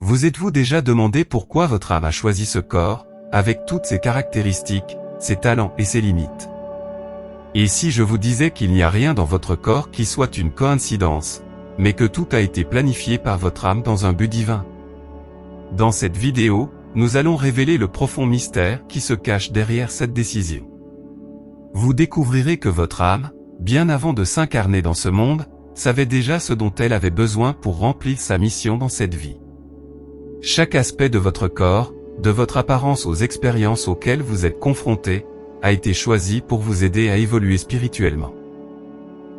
Vous êtes-vous déjà demandé pourquoi votre âme a choisi ce corps, avec toutes ses caractéristiques, ses talents et ses limites? Et si je vous disais qu'il n'y a rien dans votre corps qui soit une coïncidence, mais que tout a été planifié par votre âme dans un but divin? Dans cette vidéo, nous allons révéler le profond mystère qui se cache derrière cette décision. Vous découvrirez que votre âme, bien avant de s'incarner dans ce monde, savait déjà ce dont elle avait besoin pour remplir sa mission dans cette vie. Chaque aspect de votre corps, de votre apparence aux expériences auxquelles vous êtes confrontés, a été choisi pour vous aider à évoluer spirituellement.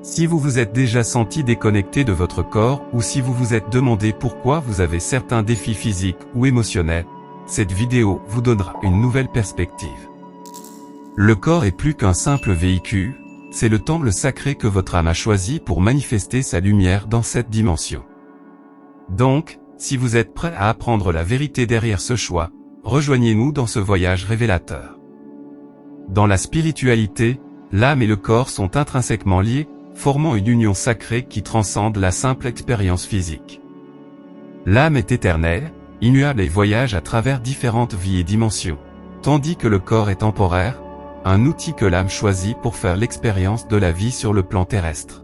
Si vous vous êtes déjà senti déconnecté de votre corps ou si vous vous êtes demandé pourquoi vous avez certains défis physiques ou émotionnels, cette vidéo vous donnera une nouvelle perspective. Le corps est plus qu'un simple véhicule, c'est le temple sacré que votre âme a choisi pour manifester sa lumière dans cette dimension. Donc, si vous êtes prêt à apprendre la vérité derrière ce choix, rejoignez-nous dans ce voyage révélateur. Dans la spiritualité, l'âme et le corps sont intrinsèquement liés, formant une union sacrée qui transcende la simple expérience physique. L'âme est éternelle, immuable et voyage à travers différentes vies et dimensions, tandis que le corps est temporaire, un outil que l'âme choisit pour faire l'expérience de la vie sur le plan terrestre.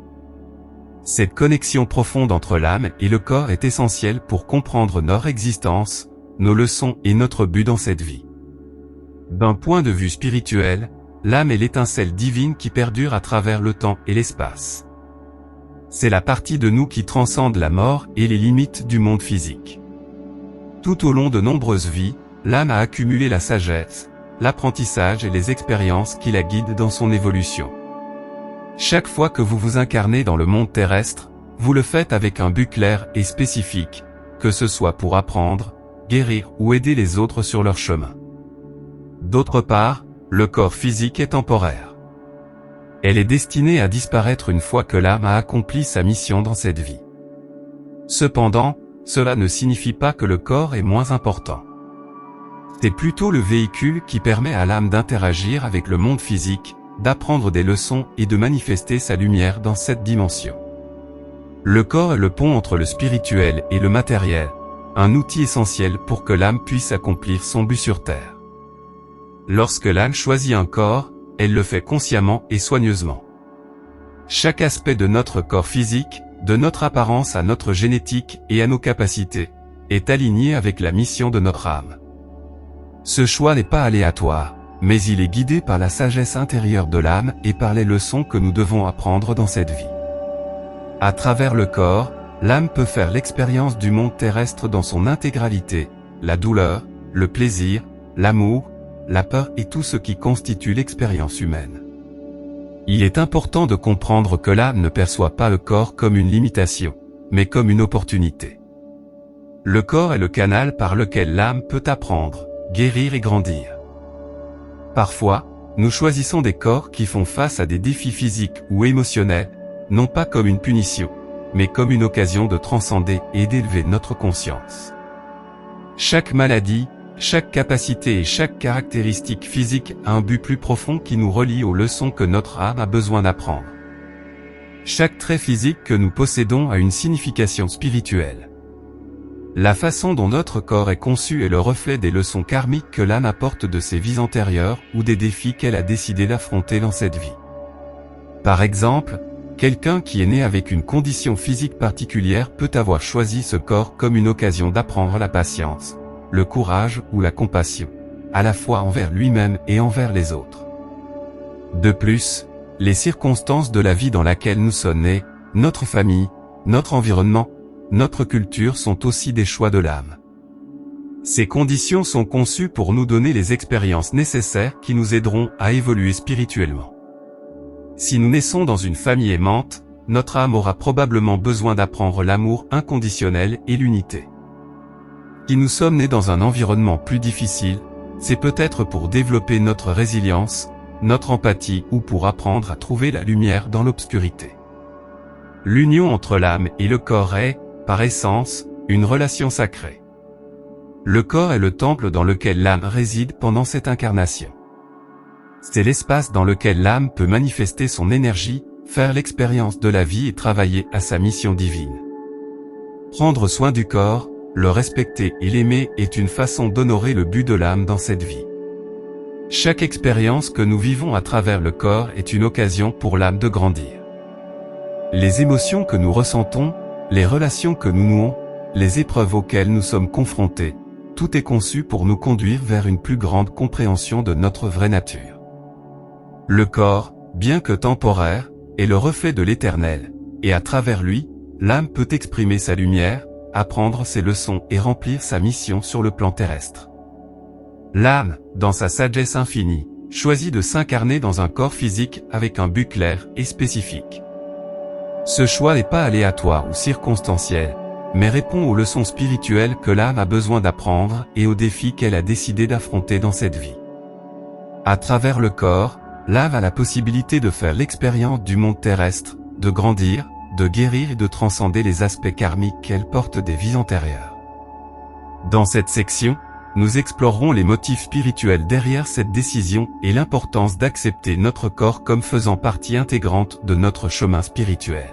Cette connexion profonde entre l'âme et le corps est essentielle pour comprendre notre existence, nos leçons et notre but dans cette vie. D'un point de vue spirituel, l'âme est l'étincelle divine qui perdure à travers le temps et l'espace. C'est la partie de nous qui transcende la mort et les limites du monde physique. Tout au long de nombreuses vies, l'âme a accumulé la sagesse, l'apprentissage et les expériences qui la guident dans son évolution. Chaque fois que vous vous incarnez dans le monde terrestre, vous le faites avec un but clair et spécifique, que ce soit pour apprendre, guérir ou aider les autres sur leur chemin. D'autre part, le corps physique est temporaire. Elle est destinée à disparaître une fois que l'âme a accompli sa mission dans cette vie. Cependant, cela ne signifie pas que le corps est moins important. C'est plutôt le véhicule qui permet à l'âme d'interagir avec le monde physique, d'apprendre des leçons et de manifester sa lumière dans cette dimension. Le corps est le pont entre le spirituel et le matériel, un outil essentiel pour que l'âme puisse accomplir son but sur Terre. Lorsque l'âme choisit un corps, elle le fait consciemment et soigneusement. Chaque aspect de notre corps physique, de notre apparence à notre génétique et à nos capacités, est aligné avec la mission de notre âme. Ce choix n'est pas aléatoire, mais il est guidé par la sagesse intérieure de l'âme et par les leçons que nous devons apprendre dans cette vie. À travers le corps, l'âme peut faire l'expérience du monde terrestre dans son intégralité, la douleur, le plaisir, l'amour, la peur et tout ce qui constitue l'expérience humaine. Il est important de comprendre que l'âme ne perçoit pas le corps comme une limitation, mais comme une opportunité. Le corps est le canal par lequel l'âme peut apprendre, guérir et grandir. Parfois, nous choisissons des corps qui font face à des défis physiques ou émotionnels, non pas comme une punition, mais comme une occasion de transcender et d'élever notre conscience. Chaque maladie, chaque capacité et chaque caractéristique physique a un but plus profond qui nous relie aux leçons que notre âme a besoin d'apprendre. Chaque trait physique que nous possédons a une signification spirituelle. La façon dont notre corps est conçu est le reflet des leçons karmiques que l'âme apporte de ses vies antérieures ou des défis qu'elle a décidé d'affronter dans cette vie. Par exemple, quelqu'un qui est né avec une condition physique particulière peut avoir choisi ce corps comme une occasion d'apprendre la patience, le courage ou la compassion, à la fois envers lui-même et envers les autres. De plus, les circonstances de la vie dans laquelle nous sommes nés, notre famille, notre environnement, notre culture sont aussi des choix de l'âme. Ces conditions sont conçues pour nous donner les expériences nécessaires qui nous aideront à évoluer spirituellement. Si nous naissons dans une famille aimante, notre âme aura probablement besoin d'apprendre l'amour inconditionnel et l'unité. Si nous sommes nés dans un environnement plus difficile, c'est peut-être pour développer notre résilience, notre empathie ou pour apprendre à trouver la lumière dans l'obscurité. L'union entre l'âme et le corps est, par essence, une relation sacrée. Le corps est le temple dans lequel l'âme réside pendant cette incarnation. C'est l'espace dans lequel l'âme peut manifester son énergie, faire l'expérience de la vie et travailler à sa mission divine. Prendre soin du corps, le respecter et l'aimer est une façon d'honorer le but de l'âme dans cette vie. Chaque expérience que nous vivons à travers le corps est une occasion pour l'âme de grandir. Les émotions que nous ressentons, les relations que nous nouons, les épreuves auxquelles nous sommes confrontés, tout est conçu pour nous conduire vers une plus grande compréhension de notre vraie nature. Le corps, bien que temporaire, est le reflet de l'éternel, et à travers lui, l'âme peut exprimer sa lumière, apprendre ses leçons et remplir sa mission sur le plan terrestre. L'âme, dans sa sagesse infinie, choisit de s'incarner dans un corps physique avec un but clair et spécifique. Ce choix n'est pas aléatoire ou circonstanciel, mais répond aux leçons spirituelles que l'âme a besoin d'apprendre et aux défis qu'elle a décidé d'affronter dans cette vie. À travers le corps, l'âme a la possibilité de faire l'expérience du monde terrestre, de grandir, de guérir et de transcender les aspects karmiques qu'elle porte des vies antérieures. Dans cette section, nous explorerons les motifs spirituels derrière cette décision et l'importance d'accepter notre corps comme faisant partie intégrante de notre chemin spirituel.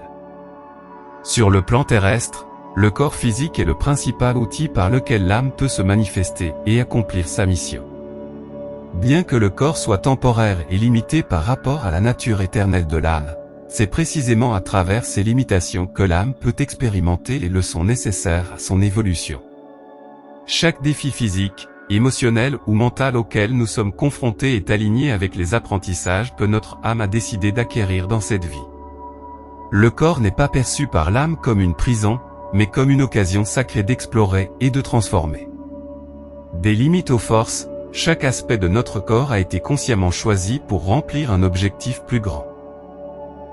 Sur le plan terrestre, le corps physique est le principal outil par lequel l'âme peut se manifester et accomplir sa mission. Bien que le corps soit temporaire et limité par rapport à la nature éternelle de l'âme, c'est précisément à travers ces limitations que l'âme peut expérimenter les leçons nécessaires à son évolution. Chaque défi physique, émotionnel ou mental auquel nous sommes confrontés est aligné avec les apprentissages que notre âme a décidé d'acquérir dans cette vie. Le corps n'est pas perçu par l'âme comme une prison, mais comme une occasion sacrée d'explorer et de transformer. Des limites aux forces, chaque aspect de notre corps a été consciemment choisi pour remplir un objectif plus grand.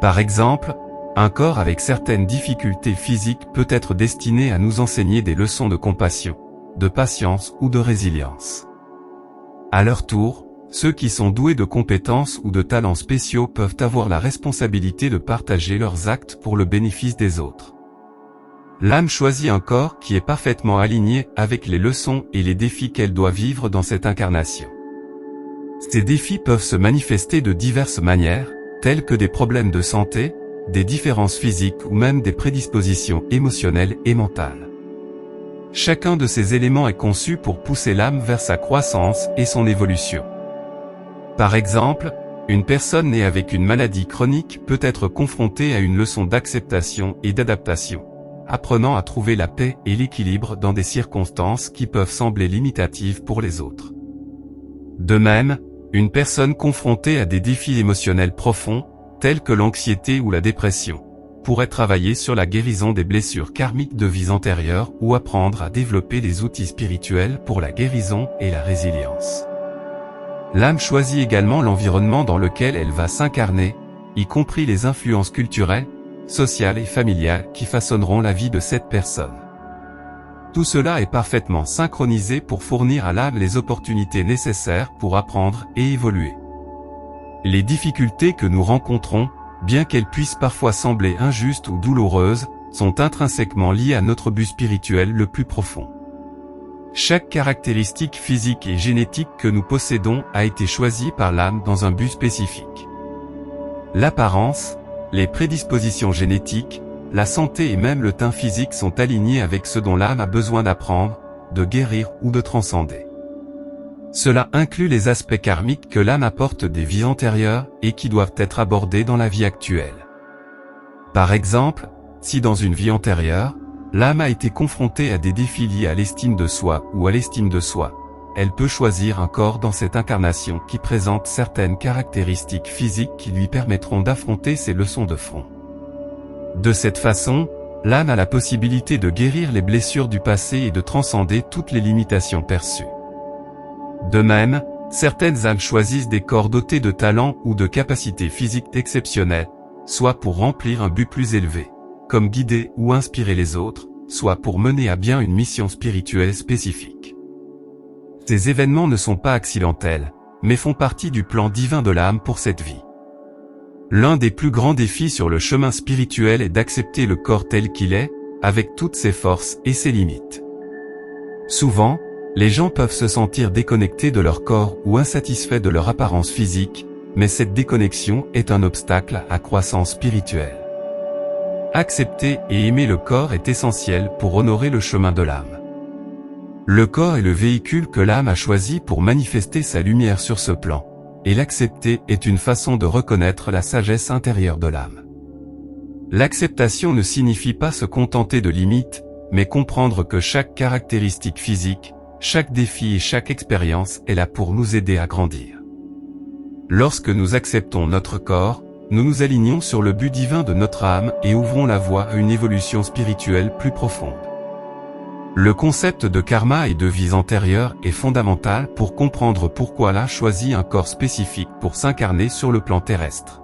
Par exemple, un corps avec certaines difficultés physiques peut être destiné à nous enseigner des leçons de compassion, de patience ou de résilience. À leur tour, ceux qui sont doués de compétences ou de talents spéciaux peuvent avoir la responsabilité de partager leurs actes pour le bénéfice des autres. L'âme choisit un corps qui est parfaitement aligné avec les leçons et les défis qu'elle doit vivre dans cette incarnation. Ces défis peuvent se manifester de diverses manières, telles que des problèmes de santé, des différences physiques ou même des prédispositions émotionnelles et mentales. Chacun de ces éléments est conçu pour pousser l'âme vers sa croissance et son évolution. Par exemple, une personne née avec une maladie chronique peut être confrontée à une leçon d'acceptation et d'adaptation, apprenant à trouver la paix et l'équilibre dans des circonstances qui peuvent sembler limitatives pour les autres. De même, une personne confrontée à des défis émotionnels profonds, tels que l'anxiété ou la dépression, pourrait travailler sur la guérison des blessures karmiques de vies antérieures ou apprendre à développer des outils spirituels pour la guérison et la résilience. L'âme choisit également l'environnement dans lequel elle va s'incarner, y compris les influences culturelles, sociales et familiales qui façonneront la vie de cette personne. Tout cela est parfaitement synchronisé pour fournir à l'âme les opportunités nécessaires pour apprendre et évoluer. Les difficultés que nous rencontrons, bien qu'elles puissent parfois sembler injustes ou douloureuses, sont intrinsèquement liées à notre but spirituel le plus profond. Chaque caractéristique physique et génétique que nous possédons a été choisie par l'âme dans un but spécifique. L'apparence, les prédispositions génétiques, la santé et même le teint physique sont alignés avec ce dont l'âme a besoin d'apprendre, de guérir ou de transcender. Cela inclut les aspects karmiques que l'âme apporte des vies antérieures et qui doivent être abordés dans la vie actuelle. Par exemple, si dans une vie antérieure, l'âme a été confrontée à des défis liés à l'estime de soi ou à l'estime de soi, elle peut choisir un corps dans cette incarnation qui présente certaines caractéristiques physiques qui lui permettront d'affronter ces leçons de front. De cette façon, l'âme a la possibilité de guérir les blessures du passé et de transcender toutes les limitations perçues. De même, certaines âmes choisissent des corps dotés de talents ou de capacités physiques exceptionnelles, soit pour remplir un but plus élevé, comme guider ou inspirer les autres, soit pour mener à bien une mission spirituelle spécifique. Ces événements ne sont pas accidentels, mais font partie du plan divin de l'âme pour cette vie. L'un des plus grands défis sur le chemin spirituel est d'accepter le corps tel qu'il est, avec toutes ses forces et ses limites. Souvent, les gens peuvent se sentir déconnectés de leur corps ou insatisfaits de leur apparence physique, mais cette déconnexion est un obstacle à croissance spirituelle. Accepter et aimer le corps est essentiel pour honorer le chemin de l'âme. Le corps est le véhicule que l'âme a choisi pour manifester sa lumière sur ce plan, et l'accepter est une façon de reconnaître la sagesse intérieure de l'âme. L'acceptation ne signifie pas se contenter de limites, mais comprendre que chaque caractéristique physique, chaque défi et chaque expérience est là pour nous aider à grandir. Lorsque nous acceptons notre corps, nous nous alignons sur le but divin de notre âme et ouvrons la voie à une évolution spirituelle plus profonde. Le concept de karma et de vies antérieures est fondamental pour comprendre pourquoi l'âme choisit un corps spécifique pour s'incarner sur le plan terrestre.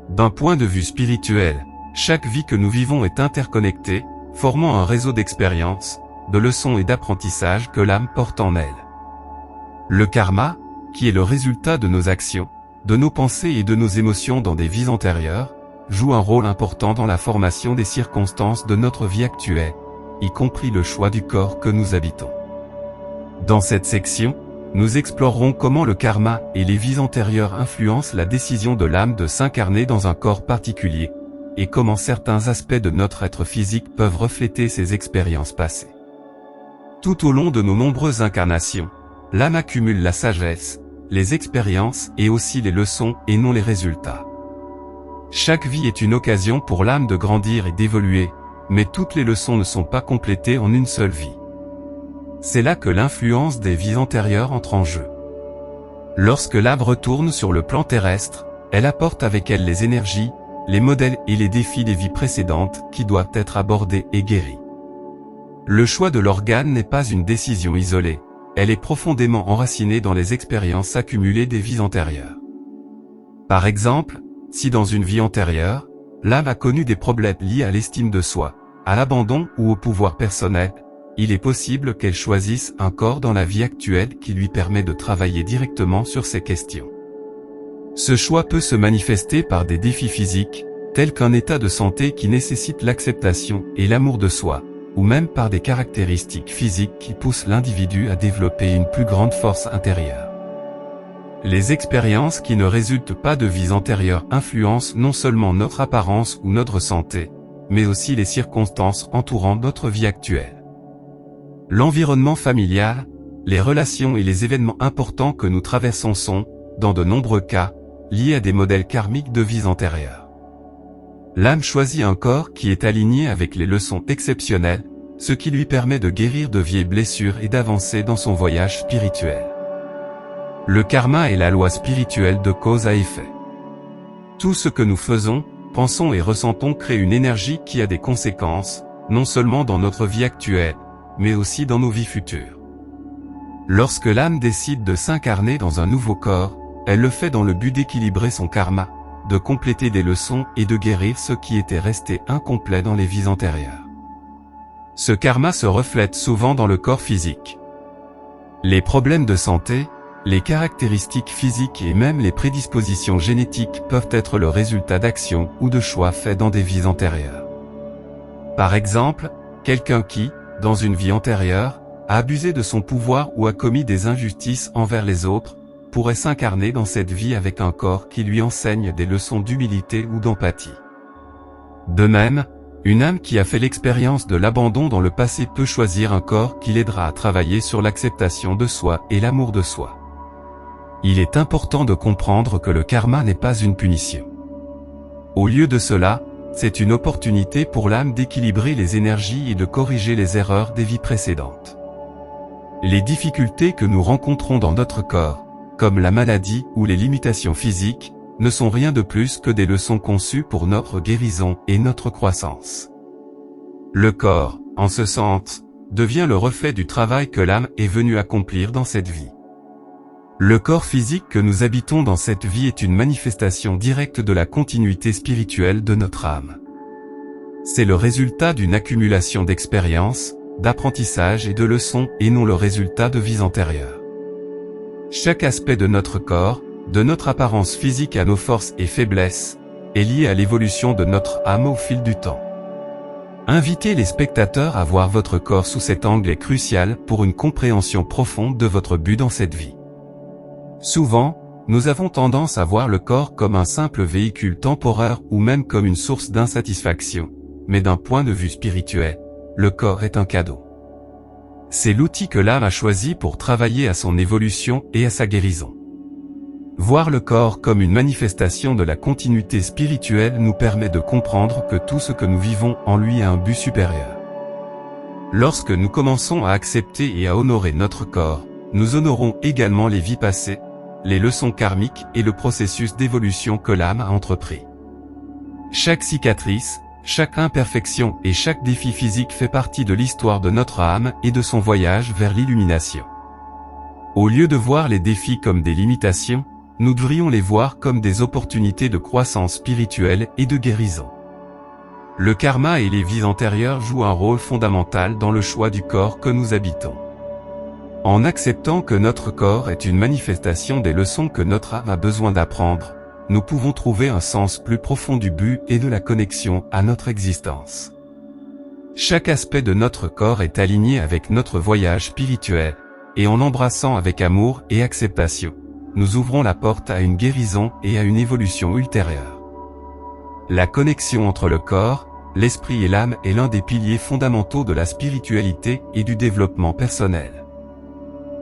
D'un point de vue spirituel, chaque vie que nous vivons est interconnectée, formant un réseau d'expériences, de leçons et d'apprentissage que l'âme porte en elle. Le karma, qui est le résultat de nos actions, de nos pensées et de nos émotions dans des vies antérieures, joue un rôle important dans la formation des circonstances de notre vie actuelle, y compris le choix du corps que nous habitons. Dans cette section, nous explorerons comment le karma et les vies antérieures influencent la décision de l'âme de s'incarner dans un corps particulier, et comment certains aspects de notre être physique peuvent refléter ces expériences passées. Tout au long de nos nombreuses incarnations, l'âme accumule la sagesse, les expériences et aussi les leçons et non les résultats. Chaque vie est une occasion pour l'âme de grandir et d'évoluer, mais toutes les leçons ne sont pas complétées en une seule vie. C'est là que l'influence des vies antérieures entre en jeu. Lorsque l'âme retourne sur le plan terrestre, elle apporte avec elle les énergies, les modèles et les défis des vies précédentes qui doivent être abordés et guéris. Le choix de l'organe n'est pas une décision isolée, elle est profondément enracinée dans les expériences accumulées des vies antérieures. Par exemple, si dans une vie antérieure, l'âme a connu des problèmes liés à l'estime de soi, à l'abandon ou au pouvoir personnel, il est possible qu'elle choisisse un corps dans la vie actuelle qui lui permet de travailler directement sur ces questions. Ce choix peut se manifester par des défis physiques, tels qu'un état de santé qui nécessite l'acceptation et l'amour de soi, ou même par des caractéristiques physiques qui poussent l'individu à développer une plus grande force intérieure. Les expériences qui ne résultent pas de vies antérieures influencent non seulement notre apparence ou notre santé, mais aussi les circonstances entourant notre vie actuelle. L'environnement familial, les relations et les événements importants que nous traversons sont, dans de nombreux cas, liés à des modèles karmiques de vies antérieures. L'âme choisit un corps qui est aligné avec les leçons exceptionnelles, ce qui lui permet de guérir de vieilles blessures et d'avancer dans son voyage spirituel. Le karma est la loi spirituelle de cause à effet. Tout ce que nous faisons, pensons et ressentons crée une énergie qui a des conséquences, non seulement dans notre vie actuelle, mais aussi dans nos vies futures. Lorsque l'âme décide de s'incarner dans un nouveau corps, elle le fait dans le but d'équilibrer son karma, de compléter des leçons et de guérir ce qui était resté incomplet dans les vies antérieures. Ce karma se reflète souvent dans le corps physique. Les problèmes de santé, les caractéristiques physiques et même les prédispositions génétiques peuvent être le résultat d'actions ou de choix faits dans des vies antérieures. Par exemple, quelqu'un qui, dans une vie antérieure, a abusé de son pouvoir ou a commis des injustices envers les autres, pourrait s'incarner dans cette vie avec un corps qui lui enseigne des leçons d'humilité ou d'empathie. De même, une âme qui a fait l'expérience de l'abandon dans le passé peut choisir un corps qui l'aidera à travailler sur l'acceptation de soi et l'amour de soi. Il est important de comprendre que le karma n'est pas une punition. Au lieu de cela, c'est une opportunité pour l'âme d'équilibrer les énergies et de corriger les erreurs des vies précédentes. Les difficultés que nous rencontrons dans notre corps, comme la maladie ou les limitations physiques, ne sont rien de plus que des leçons conçues pour notre guérison et notre croissance. Le corps, en ce sens, devient le reflet du travail que l'âme est venue accomplir dans cette vie. Le corps physique que nous habitons dans cette vie est une manifestation directe de la continuité spirituelle de notre âme. C'est le résultat d'une accumulation d'expériences, d'apprentissage et de leçons et non le résultat de vies antérieures. Chaque aspect de notre corps, de notre apparence physique à nos forces et faiblesses, est lié à l'évolution de notre âme au fil du temps. Inviter les spectateurs à voir votre corps sous cet angle est crucial pour une compréhension profonde de votre but dans cette vie. Souvent, nous avons tendance à voir le corps comme un simple véhicule temporaire ou même comme une source d'insatisfaction, mais d'un point de vue spirituel, le corps est un cadeau. C'est l'outil que l'âme a choisi pour travailler à son évolution et à sa guérison. Voir le corps comme une manifestation de la continuité spirituelle nous permet de comprendre que tout ce que nous vivons en lui a un but supérieur. Lorsque nous commençons à accepter et à honorer notre corps, nous honorons également les vies passées, les leçons karmiques et le processus d'évolution que l'âme a entrepris. Chaque cicatrice, chaque imperfection et chaque défi physique fait partie de l'histoire de notre âme et de son voyage vers l'illumination. Au lieu de voir les défis comme des limitations, nous devrions les voir comme des opportunités de croissance spirituelle et de guérison. Le karma et les vies antérieures jouent un rôle fondamental dans le choix du corps que nous habitons. En acceptant que notre corps est une manifestation des leçons que notre âme a besoin d'apprendre, nous pouvons trouver un sens plus profond du but et de la connexion à notre existence. Chaque aspect de notre corps est aligné avec notre voyage spirituel, et en l'embrassant avec amour et acceptation, nous ouvrons la porte à une guérison et à une évolution ultérieure. La connexion entre le corps, l'esprit et l'âme est l'un des piliers fondamentaux de la spiritualité et du développement personnel.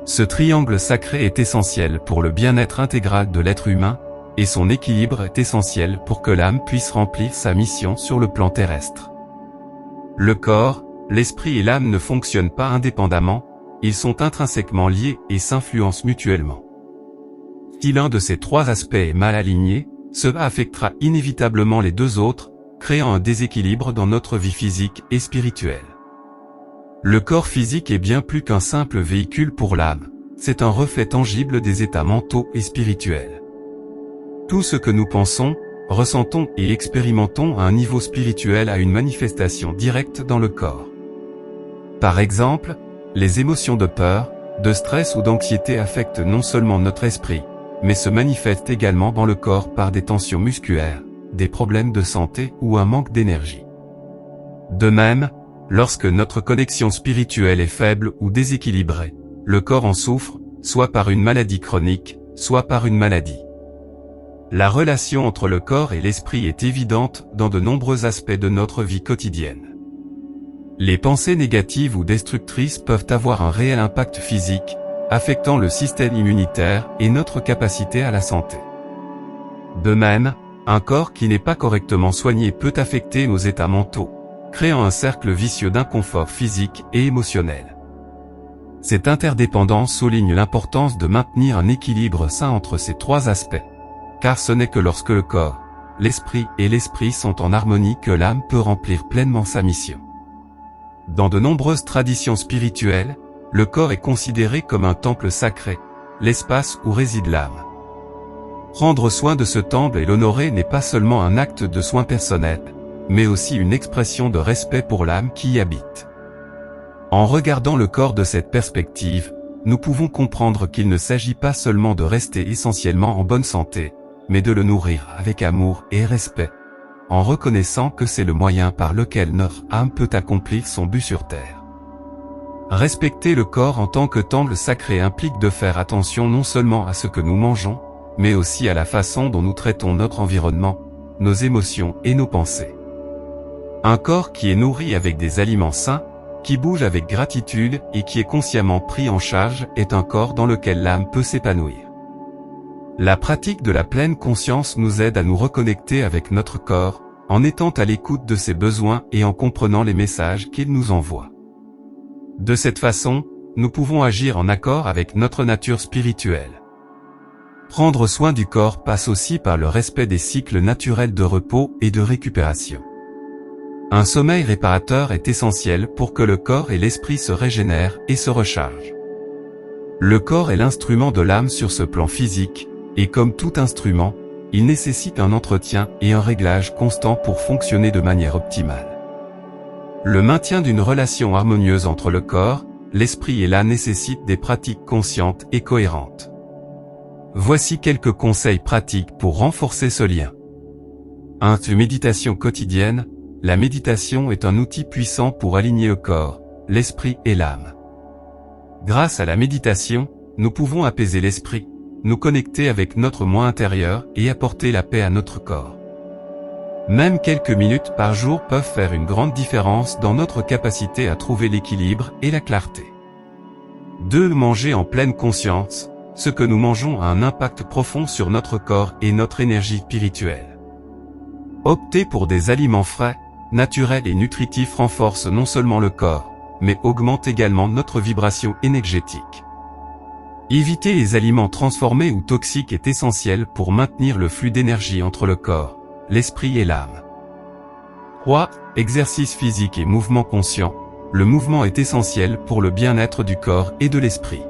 Ce triangle sacré est essentiel pour le bien-être intégral de l'être humain, et son équilibre est essentiel pour que l'âme puisse remplir sa mission sur le plan terrestre. Le corps, l'esprit et l'âme ne fonctionnent pas indépendamment, ils sont intrinsèquement liés et s'influencent mutuellement. Si l'un de ces trois aspects est mal aligné, cela affectera inévitablement les deux autres, créant un déséquilibre dans notre vie physique et spirituelle. Le corps physique est bien plus qu'un simple véhicule pour l'âme, c'est un reflet tangible des états mentaux et spirituels. Tout ce que nous pensons, ressentons et expérimentons à un niveau spirituel a une manifestation directe dans le corps. Par exemple, les émotions de peur, de stress ou d'anxiété affectent non seulement notre esprit, mais se manifestent également dans le corps par des tensions musculaires, des problèmes de santé ou un manque d'énergie. De même, lorsque notre connexion spirituelle est faible ou déséquilibrée, le corps en souffre, soit par une maladie chronique, soit par une maladie. La relation entre le corps et l'esprit est évidente dans de nombreux aspects de notre vie quotidienne. Les pensées négatives ou destructrices peuvent avoir un réel impact physique, affectant le système immunitaire et notre capacité à la santé. De même, un corps qui n'est pas correctement soigné peut affecter nos états mentaux, créant un cercle vicieux d'inconfort physique et émotionnel. Cette interdépendance souligne l'importance de maintenir un équilibre sain entre ces trois aspects, car ce n'est que lorsque le corps, l'esprit et l'esprit sont en harmonie que l'âme peut remplir pleinement sa mission. Dans de nombreuses traditions spirituelles, le corps est considéré comme un temple sacré, l'espace où réside l'âme. Prendre soin de ce temple et l'honorer n'est pas seulement un acte de soin personnel, mais aussi une expression de respect pour l'âme qui y habite. En regardant le corps de cette perspective, nous pouvons comprendre qu'il ne s'agit pas seulement de rester essentiellement en bonne santé, mais de le nourrir avec amour et respect, en reconnaissant que c'est le moyen par lequel notre âme peut accomplir son but sur terre. Respecter le corps en tant que temple sacré implique de faire attention non seulement à ce que nous mangeons, mais aussi à la façon dont nous traitons notre environnement, nos émotions et nos pensées. Un corps qui est nourri avec des aliments sains, qui bouge avec gratitude et qui est consciemment pris en charge est un corps dans lequel l'âme peut s'épanouir. La pratique de la pleine conscience nous aide à nous reconnecter avec notre corps, en étant à l'écoute de ses besoins et en comprenant les messages qu'il nous envoie. De cette façon, nous pouvons agir en accord avec notre nature spirituelle. Prendre soin du corps passe aussi par le respect des cycles naturels de repos et de récupération. Un sommeil réparateur est essentiel pour que le corps et l'esprit se régénèrent et se rechargent. Le corps est l'instrument de l'âme sur ce plan physique, et comme tout instrument, il nécessite un entretien et un réglage constant pour fonctionner de manière optimale. Le maintien d'une relation harmonieuse entre le corps, l'esprit et l'âme nécessite des pratiques conscientes et cohérentes. Voici quelques conseils pratiques pour renforcer ce lien. 1. Méditation quotidienne. La méditation est un outil puissant pour aligner le corps, l'esprit et l'âme. Grâce à la méditation, nous pouvons apaiser l'esprit, nous connecter avec notre moi intérieur et apporter la paix à notre corps. Même quelques minutes par jour peuvent faire une grande différence dans notre capacité à trouver l'équilibre et la clarté. 2. Manger en pleine conscience. Ce que nous mangeons a un impact profond sur notre corps et notre énergie spirituelle. Opter pour des aliments frais, naturels et nutritifs renforce non seulement le corps, mais augmente également notre vibration énergétique. Éviter les aliments transformés ou toxiques est essentiel pour maintenir le flux d'énergie entre le corps, l'esprit et l'âme. 3. Exercice physique et mouvement conscient. Le mouvement est essentiel pour le bien-être du corps et de l'esprit.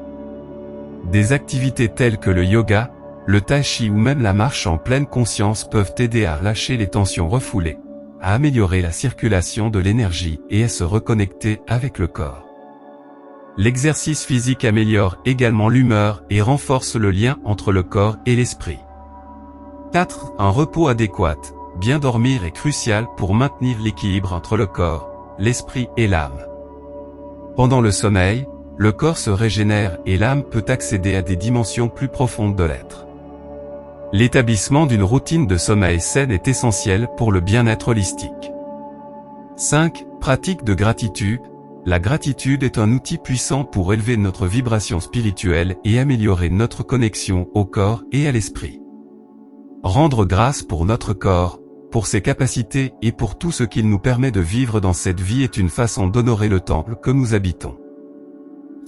Des activités telles que le yoga, le tai chi ou même la marche en pleine conscience peuvent aider à lâcher les tensions refoulées, à améliorer la circulation de l'énergie et à se reconnecter avec le corps. L'exercice physique améliore également l'humeur et renforce le lien entre le corps et l'esprit. 4. Un repos adéquat. Bien dormir est crucial pour maintenir l'équilibre entre le corps, l'esprit et l'âme. Pendant le sommeil, le corps se régénère et l'âme peut accéder à des dimensions plus profondes de l'être. L'établissement d'une routine de sommeil saine est essentiel pour le bien-être holistique. 5. Pratique de gratitude. La gratitude est un outil puissant pour élever notre vibration spirituelle et améliorer notre connexion au corps et à l'esprit. Rendre grâce pour notre corps, pour ses capacités et pour tout ce qu'il nous permet de vivre dans cette vie est une façon d'honorer le temple que nous habitons.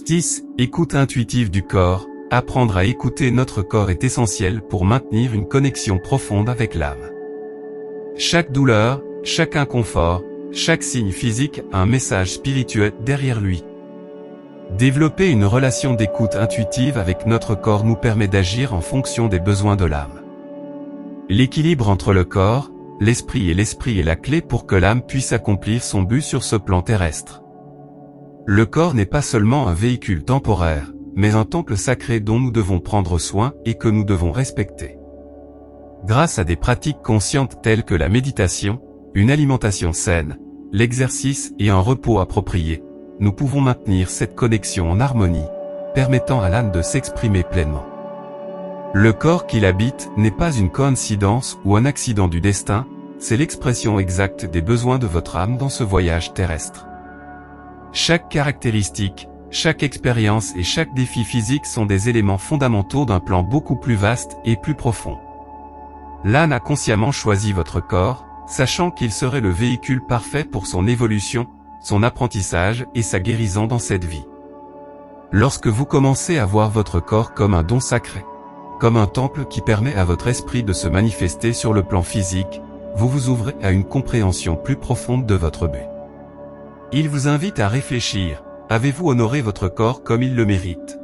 6. Écoute intuitive du corps. Apprendre à écouter notre corps est essentiel pour maintenir une connexion profonde avec l'âme. Chaque douleur, chaque inconfort, chaque signe physique a un message spirituel derrière lui. Développer une relation d'écoute intuitive avec notre corps nous permet d'agir en fonction des besoins de l'âme. L'équilibre entre le corps, l'esprit est la clé pour que l'âme puisse accomplir son but sur ce plan terrestre. Le corps n'est pas seulement un véhicule temporaire, mais un temple sacré dont nous devons prendre soin et que nous devons respecter. Grâce à des pratiques conscientes telles que la méditation, une alimentation saine, l'exercice et un repos approprié, nous pouvons maintenir cette connexion en harmonie, permettant à l'âme de s'exprimer pleinement. Le corps qui l'habite n'est pas une coïncidence ou un accident du destin, c'est l'expression exacte des besoins de votre âme dans ce voyage terrestre. Chaque caractéristique, chaque expérience et chaque défi physique sont des éléments fondamentaux d'un plan beaucoup plus vaste et plus profond. L'âme a consciemment choisi votre corps, sachant qu'il serait le véhicule parfait pour son évolution, son apprentissage et sa guérison dans cette vie. Lorsque vous commencez à voir votre corps comme un don sacré, comme un temple qui permet à votre esprit de se manifester sur le plan physique, vous vous ouvrez à une compréhension plus profonde de votre but. Il vous invite à réfléchir. Avez-vous honoré votre corps comme il le mérite?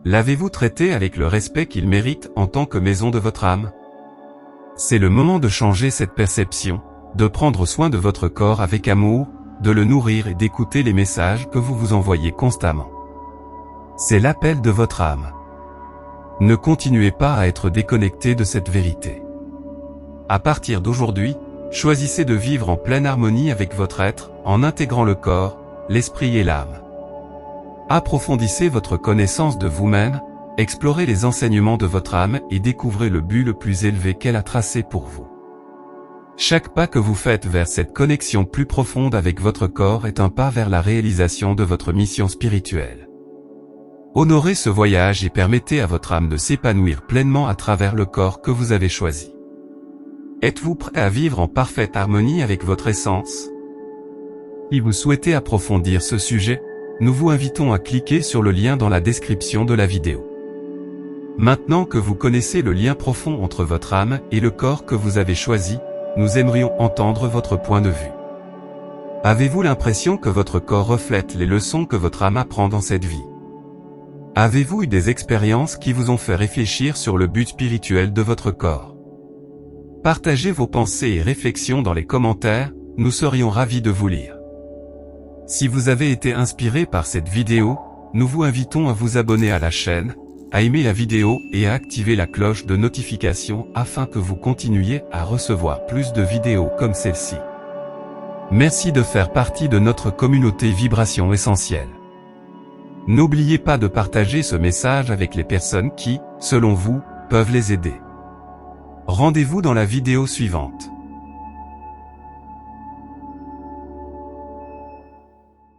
L'avez-vous traité avec le respect qu'il mérite en tant que maison de votre âme? C'est le moment de changer cette perception, de prendre soin de votre corps avec amour, de le nourrir et d'écouter les messages que vous vous envoyez constamment. C'est l'appel de votre âme. Ne continuez pas à être déconnecté de cette vérité. À partir d'aujourd'hui, choisissez de vivre en pleine harmonie avec votre être, en intégrant le corps, l'esprit et l'âme. Approfondissez votre connaissance de vous-même, explorez les enseignements de votre âme et découvrez le but le plus élevé qu'elle a tracé pour vous. Chaque pas que vous faites vers cette connexion plus profonde avec votre corps est un pas vers la réalisation de votre mission spirituelle. Honorez ce voyage et permettez à votre âme de s'épanouir pleinement à travers le corps que vous avez choisi. Êtes-vous prêt à vivre en parfaite harmonie avec votre essence? Si vous souhaitez approfondir ce sujet, nous vous invitons à cliquer sur le lien dans la description de la vidéo. Maintenant que vous connaissez le lien profond entre votre âme et le corps que vous avez choisi, nous aimerions entendre votre point de vue. Avez-vous l'impression que votre corps reflète les leçons que votre âme apprend dans cette vie? Avez-vous eu des expériences qui vous ont fait réfléchir sur le but spirituel de votre corps? Partagez vos pensées et réflexions dans les commentaires, nous serions ravis de vous lire. Si vous avez été inspiré par cette vidéo, nous vous invitons à vous abonner à la chaîne, à aimer la vidéo et à activer la cloche de notification afin que vous continuiez à recevoir plus de vidéos comme celle-ci. Merci de faire partie de notre communauté Vibration Essentielle. N'oubliez pas de partager ce message avec les personnes qui, selon vous, peuvent les aider. Rendez-vous dans la vidéo suivante.